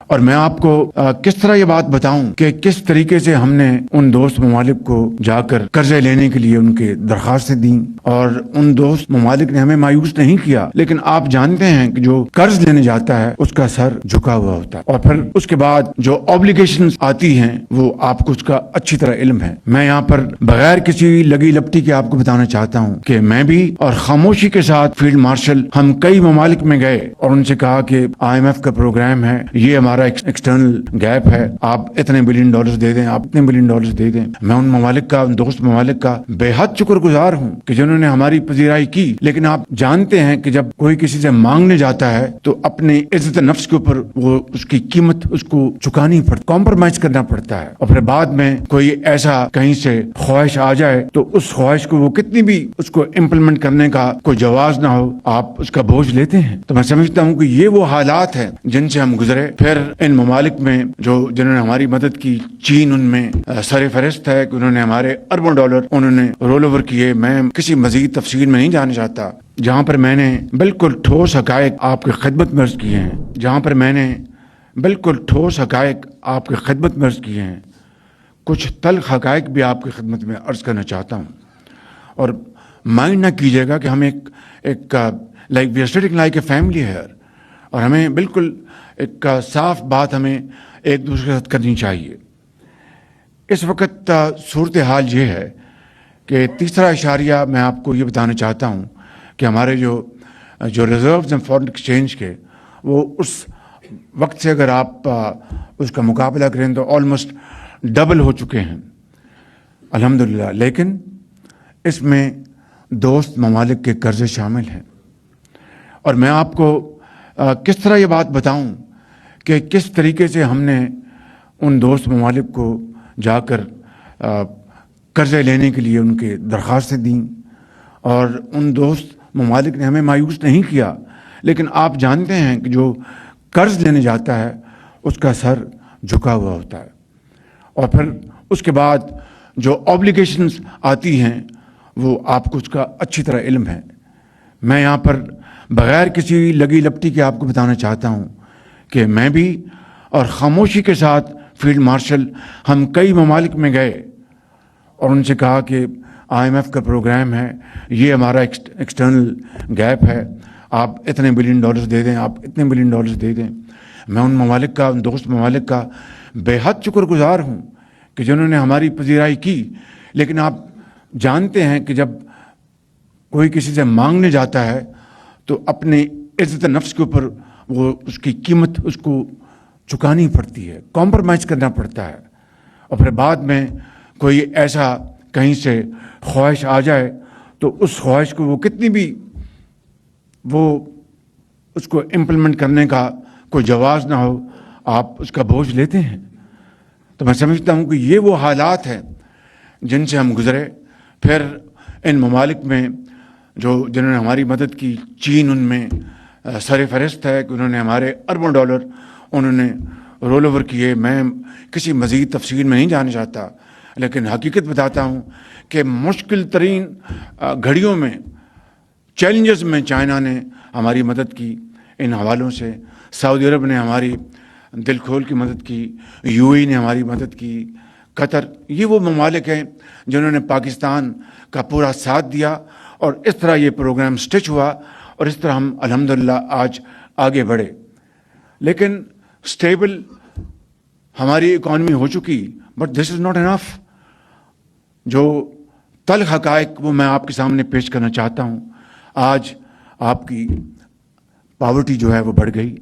اور میں آپ کو کس طرح یہ بات بتاؤں کہ کس طریقے سے ہم نے ان دوست ممالک کو جا کر قرضے لینے کے لیے ان کے درخواستیں دیں اور ان دوست ممالک نے ہمیں مایوس نہیں کیا، لیکن آپ جانتے ہیں کہ جو قرض لینے جاتا ہے اس کا سر جھکا ہوا ہوتا ہے، اور پھر اس کے بعد جو آبلیگیشنز آتی ہیں وہ آپ کو اس کا اچھی طرح علم ہے۔ میں یہاں پر بغیر کسی لگی لپٹی کے آپ کو بتانا چاہتا ہوں کہ میں بھی اور خاموشی کے ساتھ فیلڈ مارشل ہم کئی ممالک میں گئے اور ان سے کہا کہ IMF کا پروگرام ہے، یہ ہمارا ایکسٹرنل گیپ ہے، آپ اتنے بلین ڈالرز دے دیں، آپ اتنے بلین ڈالرز دے دیں۔ میں ان ممالک کا، ان دوست ممالک کا بے حد شکر گزار ہوں کہ جنہوں نے ہماری پذیرائی کی، لیکن آپ جانتے ہیں کہ جب کوئی کسی سے مانگنے جاتا ہے تو اپنی عزت نفس کے اوپر وہ اس کی قیمت اس کو چکانی پڑتی، کمپرومائز کرنا پڑتا ہے، اور پھر بعد میں کوئی ایسا کہیں سے خواہش آ جائے تو اس خواہش کو وہ کتنی بھی اس کو امپلیمنٹ کرنے کا کوئی جواز نہ ہو، آپ اس کا بوجھ لیتے ہیں۔ تو میں سمجھتا ہوں کہ یہ وہ حالات ہیں جن سے ہم گزرے۔ پھر ان ممالک میں جنہوں نے ہماری مدد کی، چین ان میں سر فہرست ہے کہ انہوں نے ہمارے اربوں ڈالر انہوں نے رول اوور کیے۔ میں کسی مزید تفصیل میں نہیں جانا چاہتا، جہاں پر میں نے بالکل ٹھوس حقائق آپ کی خدمت میں عرض کیے ہیں، جہاں پر میں نے بالکل ٹھوس حقائق آپ کی خدمت میں عرض کیے ہیں، کچھ تلخ حقائق بھی آپ کی خدمت میں عرض کرنا چاہتا ہوں۔ اور مائنڈ نہ کیجیے گا کہ ہم ایک like we are sitting like a family here, اور ہمیں بالکل ایک صاف بات ہمیں ایک دوسرے کے ساتھ کرنی چاہیے۔ اس وقت صورتحال یہ ہے کہ تیسرا اشاریہ میں آپ کو یہ بتانا چاہتا ہوں کہ ہمارے جو ریزروز ہیں فارن ایکسچینج کے، وہ اس وقت سے اگر آپ اس کا مقابلہ کریں تو آلموسٹ ڈبل ہو چکے ہیں الحمدللہ، لیکن اس میں دوست ممالک کے قرضے شامل ہیں۔ اور میں آپ کو کس طرح یہ بات بتاؤں کہ کس طریقے سے ہم نے ان دوست ممالک کو جا کر قرضے لینے کے لیے ان کے درخواستیں دیں، اور ان دوست ممالک نے ہمیں مایوس نہیں کیا، لیکن آپ جانتے ہیں کہ جو قرض لینے جاتا ہے اس کا سر جھکا ہوا ہوتا ہے، اور پھر اس کے بعد جو آبلیگیشنز آتی ہیں وہ آپ کو اس کا اچھی طرح علم ہے۔ میں یہاں پر بغیر کسی لگی لپٹی کے آپ کو بتانا چاہتا ہوں کہ میں بھی اور خاموشی کے ساتھ فیلڈ مارشل ہم کئی ممالک میں گئے اور ان سے کہا کہ IMF کا پروگرام ہے، یہ ہمارا ایکسٹرنل گیپ ہے، آپ اتنے بلین ڈالرز دے دیں، آپ اتنے بلین ڈالرز دے دیں۔ میں ان ممالک کا، ان دوست ممالک کا بے حد شکر گزار ہوں کہ جنہوں نے ہماری پذیرائی کی، لیکن آپ جانتے ہیں کہ جب کوئی کسی سے مانگنے جاتا ہے تو اپنی عزت نفس کے اوپر وہ اس کی قیمت اس کو چکانی پڑتی ہے، کمپرومائز کرنا پڑتا ہے، اور پھر بعد میں کوئی ایسا کہیں سے خواہش آ جائے تو اس خواہش کو وہ کتنی بھی وہ اس کو امپلیمنٹ کرنے کا کوئی جواز نہ ہو، آپ اس کا بوجھ لیتے ہیں۔ تو میں سمجھتا ہوں کہ یہ وہ حالات ہیں جن سے ہم گزرے۔ پھر ان ممالک میں جنہوں نے ہماری مدد کی، چین ان میں سر فہرست ہے کہ انہوں نے ہمارے اربوں ڈالر انہوں نے رول اوور کیے۔ میں کسی مزید تفصیل میں نہیں جانا چاہتا، لیکن حقیقت بتاتا ہوں کہ مشکل ترین گھڑیوں میں، چیلنجز میں چائنا نے ہماری مدد کی ان حوالوں سے، سعودی عرب نے ہماری دل کھول کی مدد کی، UAE نے ہماری مدد کی، قطر، یہ وہ ممالک ہیں جنہوں نے پاکستان کا پورا ساتھ دیا، اور اس طرح یہ پروگرام سٹچ ہوا، اور اس طرح ہم الحمدللہ آج آگے بڑھے۔ لیکن سٹیبل ہماری اکانومی ہو چکی، but this is not enough. جو تلخ حقائق وہ میں آپ کے سامنے پیش کرنا چاہتا ہوں۔ آج آپ کی پاورٹی جو ہے وہ بڑھ گئی،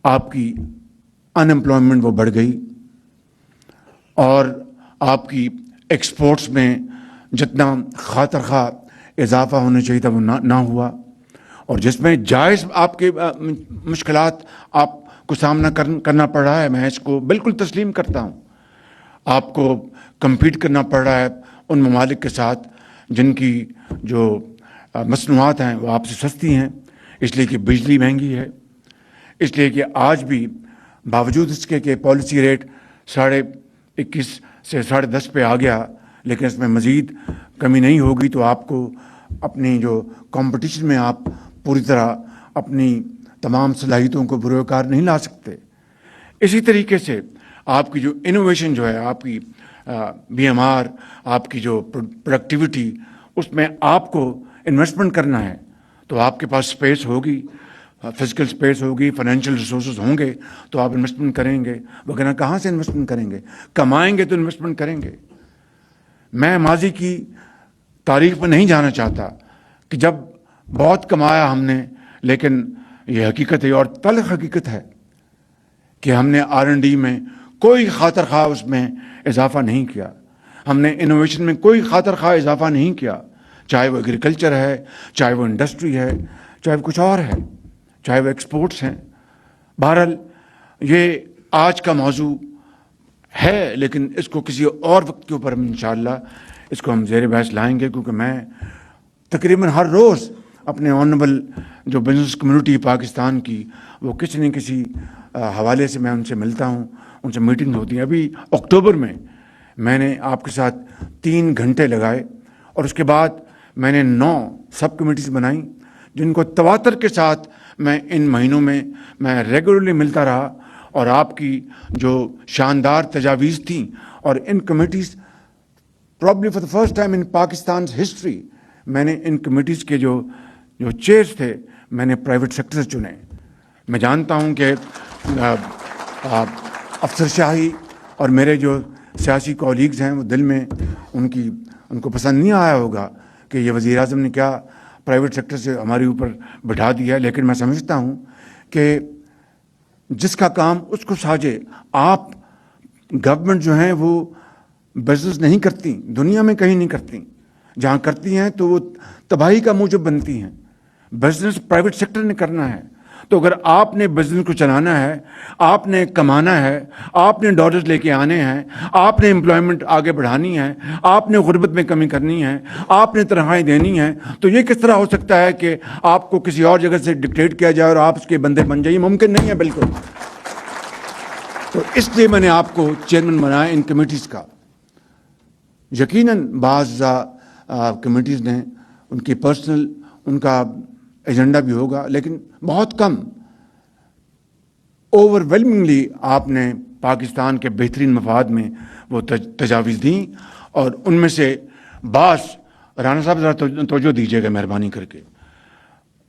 آپ کی ان امپلائمنٹ وہ بڑھ گئی، اور آپ کی ایکسپورٹس میں جتنا خاطر خواہ اضافہ ہونا چاہیے تھا وہ نہ ہوا، اور جس میں جائز آپ کے مشکلات آپ کو سامنا کرنا پڑ رہا ہے، میں اس کو بالکل تسلیم کرتا ہوں۔ آپ کو کمپیٹ کرنا پڑ رہا ہے ان ممالک کے ساتھ جن کی جو مصنوعات ہیں وہ آپ سے سستی ہیں، اس لیے کہ بجلی مہنگی ہے، اس لیے کہ آج بھی باوجود اس کے کہ پالیسی ریٹ 21.5 سے 10.5 پہ آ گیا، لیکن اس میں مزید کمی نہیں ہوگی، تو آپ کو اپنی جو کمپٹیشن میں آپ پوری طرح اپنی تمام صلاحیتوں کو بروئے کار نہیں لا سکتے۔ इसी तरीके से आपकी जो इनोवेशन जो है, आपकी BMR, आपकी जो प्रोडक्टिविटी, उसमें आपको इन्वेस्टमेंट करना है तो आपके पास स्पेस होगी, फिजिकल स्पेस होगी, फाइनेंशियल रिसोर्सेज होंगे तो आप इन्वेस्टमेंट करेंगे, वगैरह कहाँ से इन्वेस्टमेंट करेंगे? कमाएंगे तो इन्वेस्टमेंट करेंगे। मैं माजी की तारीख में नहीं जाना चाहता कि जब बहुत कमाया हमने, लेकिन ये हकीकत है और तल्ख हकीकत है कि हमने R&D में कोई खातर खा उसमें इजाफा नहीं किया, हमने इनोवेशन में कोई खातर खा इजाफा नहीं किया, चाहे वो एग्रीकल्चर है, चाहे वो इंडस्ट्री है, चाहे वो कुछ और है, चाहे वो एक्सपोर्ट्स हैं। बहरहाल ये आज का मौजू है, लेकिन इसको किसी और वक्त के ऊपर इंशाअल्लाह इसको हम ज़ेर बहस लाएंगे, क्योंकि मैं तकरीबन हर रोज़ अपने ऑनरेबल जो बिजनेस कम्युनिटी पाकिस्तान की, वो किसी न किसी हवाले से मैं उनसे मिलता हूँ, उनसे मीटिंग होती है। अभी अक्टूबर में मैंने आपके साथ 3 घंटे लगाए और उसके बाद मैंने 9 सब कमेटीज़ बनाई, जिनको तवातर के साथ मैं इन महीनों में मैं रेगुलरली मिलता रहा और आपकी जो शानदार तजावीज़ थी, और इन committees probably for the first time in Pakistan history मैंने इन कमेटीज़ के जो चेयर्स थे मैंने प्राइवेट सेक्टर से चुने। मैं जानता हूं कि अफसरशाही और मेरे जो सियासी कॉलीग्स हैं वो दिल में उनको पसंद नहीं आया होगा कि ये वज़ीर आज़म ने क्या प्राइवेट सेक्टर से हमारे ऊपर बिठा दिया, लेकिन मैं समझता हूं कि जिसका काम उसको साजे। आप गवर्नमेंट जो है वो बिजनेस नहीं करती, दुनिया में कहीं नहीं करती, जहाँ करती हैं तो वो तबाही का मूजब बनती हैं। बिजनेस प्राइवेट सेक्टर ने करना है। तो अगर आपने बिजनेस को चलाना है, आपने कमाना है, आपने डॉलर्स लेके आने हैं, आपने एम्प्लॉयमेंट आगे बढ़ानी है, आपने गुर्बत में कमी करनी है, आपने तनख्वाहें देनी है, तो ये किस तरह हो सकता है कि आपको किसी और जगह से डिक्टेट किया जाए और आप उसके बंदे बन जाइए? मुमकिन नहीं है बिल्कुल। तो इसलिए मैंने आपको चेयरमैन बनाया इन कमेटीज़ का। यकीनन बाज़ कमेटीज़ ने उनकी पर्सनल उनका एजेंडा भी होगा, लेकिन बहुत कम, ओवरवेलमिंगली आपने पाकिस्तान के बेहतरीन मफाद में वो तजावीज़ दी, और उनमें से बास, राना साहब ज़रा तवज्जो दीजिएगा मेहरबानी करके,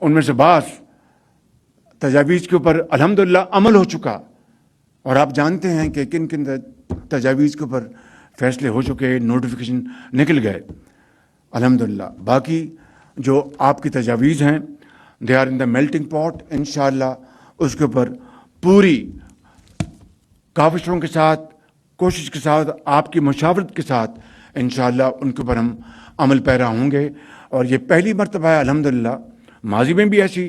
उनमें से बास तजावीज़ के ऊपर अल्हम्दुलिल्लाह अमल हो चुका, और आप जानते हैं कि किन किन तजावीज़ के ऊपर फैसले हो चुके, नोटिफिकेशन निकल गए अल्हम्दुलिल्लाह। बाकी जो आपकी तजावीज़ हैं they are in the melting pot. इंशाअल्लाह उसके ऊपर पूरी काविशों के साथ, कोशिश के साथ, आपकी मशावरत के साथ इंशाअल्लाह उनके ऊपर हम अमल पैरा होंगे। और ये पहली मरतबा है अल्हम्दुलिल्लाह, माजी में भी ऐसी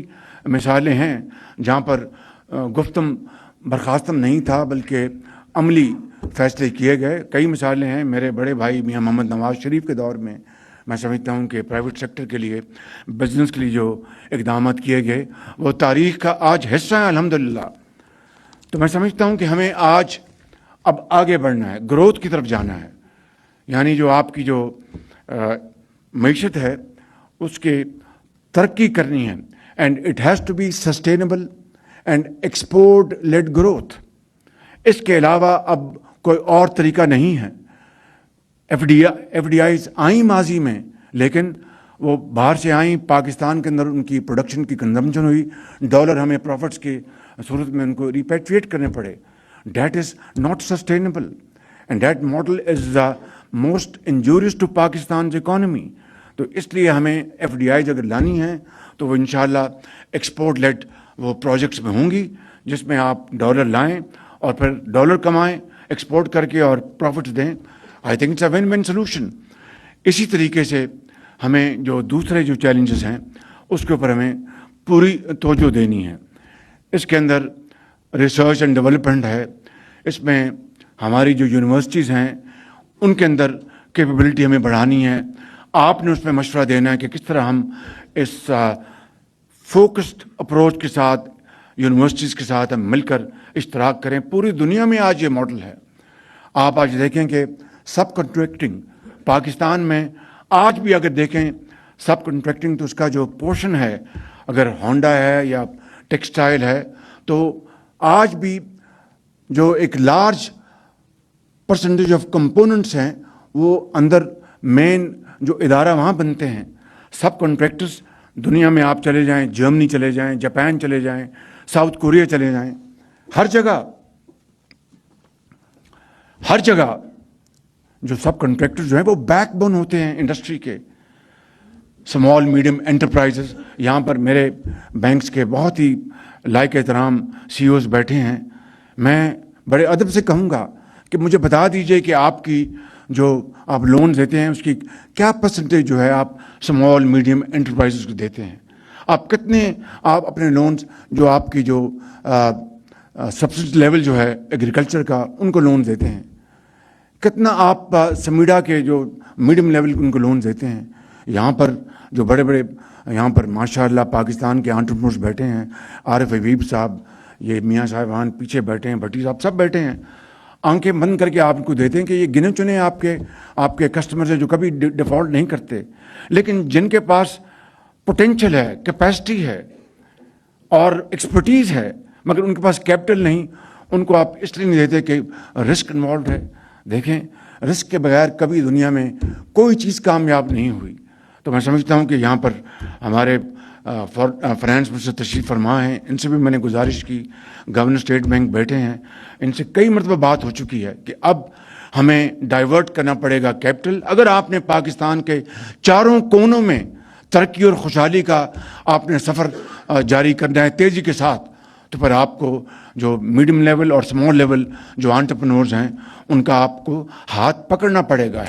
मिसालें हैं जहाँ पर गुफ्तम बर्खास्तम नहीं था बल्कि अमली फैसले किए गए। कई मिसालें हैं मेरे बड़े भाई मियाँ मोहम्मद नवाज शरीफ के दौर में। मैं समझता हूँ कि प्राइवेट सेक्टर के लिए, बिजनेस के लिए जो इक़दाम किए गए वो तारीख़ का आज हिस्सा है अल्हम्दुलिल्लाह। तो मैं समझता हूँ कि हमें आज अब आगे बढ़ना है, ग्रोथ की तरफ जाना है, यानी जो आपकी जो मईशत है उसके तरक्की करनी है, and it has to be sustainable and export led growth. इसके अलावा अब कोई और तरीका नहीं है। FDIs आई माजी में, लेकिन वो बाहर से आई, पाकिस्तान के अंदर उनकी प्रोडक्शन की कंजम्पशन हुई, डॉलर हमें प्रॉफिट्स की सूरत में उनको रिपैट्रिएट करने पड़े। That is not sustainable and that model is the most injurious to Pakistan economy. तो इसलिए हमें FDIs अगर लानी है तो वो इंशाअल्लाह एक्सपोर्ट लेड वो प्रोजेक्ट्स में होंगी, जिसमें आप डॉलर लाएं और फिर डॉलर कमाएं एक्सपोर्ट करके और प्रॉफिट्स दें। I think it's a win win solution. इसी तरीके से हमें जो दूसरे जो चैलेंजेस हैं उसके ऊपर हमें पूरी तवज्जो देनी है। इसके अंदर रिसर्च एंड डेवलपमेंट है, इसमें हमारी जो यूनिवर्सिटीज़ हैं उनके अंदर कैपेबिलिटी हमें बढ़ानी है। आपने उसमें मशवरा देना है कि किस तरह हम इस फोकस्ड अप्रोच के साथ यूनिवर्सिटीज़ के साथ हम मिलकर इश्तराक करें। पूरी दुनिया में आज ये मॉडल है। आप आज देखें कि सब कॉन्ट्रैक्टिंग पाकिस्तान में आज भी अगर देखें सब कॉन्ट्रैक्टिंग तो उसका जो पोर्शन है, अगर होंडा है या टेक्सटाइल है, तो आज भी जो एक लार्ज परसेंटेज ऑफ कंपोनेंट्स हैं, वो अंदर मेन जो इदारा वहाँ बनते हैं, सब कॉन्ट्रैक्टर्स दुनिया में आप चले जाएं, जर्मनी चले जाएं, जापान चले जाएं, साउथ कोरिया चले जाएं, हर जगह जो सब कॉन्ट्रैक्टर्स जो हैं वो बैकबोन होते हैं इंडस्ट्री के। स्मॉल मीडियम एंटरप्राइजेस, यहाँ पर मेरे बैंक्स के बहुत ही लायक एहतराम CEOs बैठे हैं। मैं बड़े अदब से कहूँगा कि मुझे बता दीजिए कि आपकी जो आप लोन देते हैं उसकी क्या परसेंटेज जो है आप स्मॉल मीडियम एंटरप्राइजेस को देते हैं। आप कितने आप अपने लोन्स जो आपकी जो सब्सिडी लेवल जो है एग्रीकल्चर का उनको लोन देते हैं, कितना आप समीडा के जो मीडियम लेवल उनको लोन देते हैं। यहाँ पर जो बड़े बड़े यहाँ पर माशाल्लाह पाकिस्तान के एंटरप्रेन्योर्स बैठे हैं, आरिफ हबीब साहब, ये मियाँ साहिबान पीछे बैठे हैं, भट्टी साहब सब बैठे हैं। आंखें बंद करके आप उनको देते हैं कि ये गिने चुने आपके कस्टमर्स हैं जो कभी डिफ़ॉल्ट नहीं करते, लेकिन जिनके पास पोटेंशियल है, कैपेसिटी है और एक्सपर्टीज़ है, मगर उनके पास कैपिटल नहीं, उनको आप इसलिए नहीं देते कि रिस्क इन्वॉल्व है। देखें, रिस्क के बगैर कभी दुनिया में कोई चीज़ कामयाब नहीं हुई। तो मैं समझता हूँ कि यहाँ पर हमारे फाइनेंस मिनिस्टर तशरीफ़ फरमा हैं, इनसे भी मैंने गुजारिश की, गवर्नर स्टेट बैंक बैठे हैं, इनसे कई मरतबा बात हो चुकी है कि अब हमें डाइवर्ट करना पड़ेगा कैपिटल। अगर आपने पाकिस्तान के चारों कोनों में तरक्की और खुशहाली का आपने सफ़र जारी करना है तेज़ी के साथ, तो फिर आपको जो मीडियम लेवल और स्मॉल लेवल जो एंटरप्रेन्योर्स हैं उनका आपको हाथ पकड़ना पड़ेगा।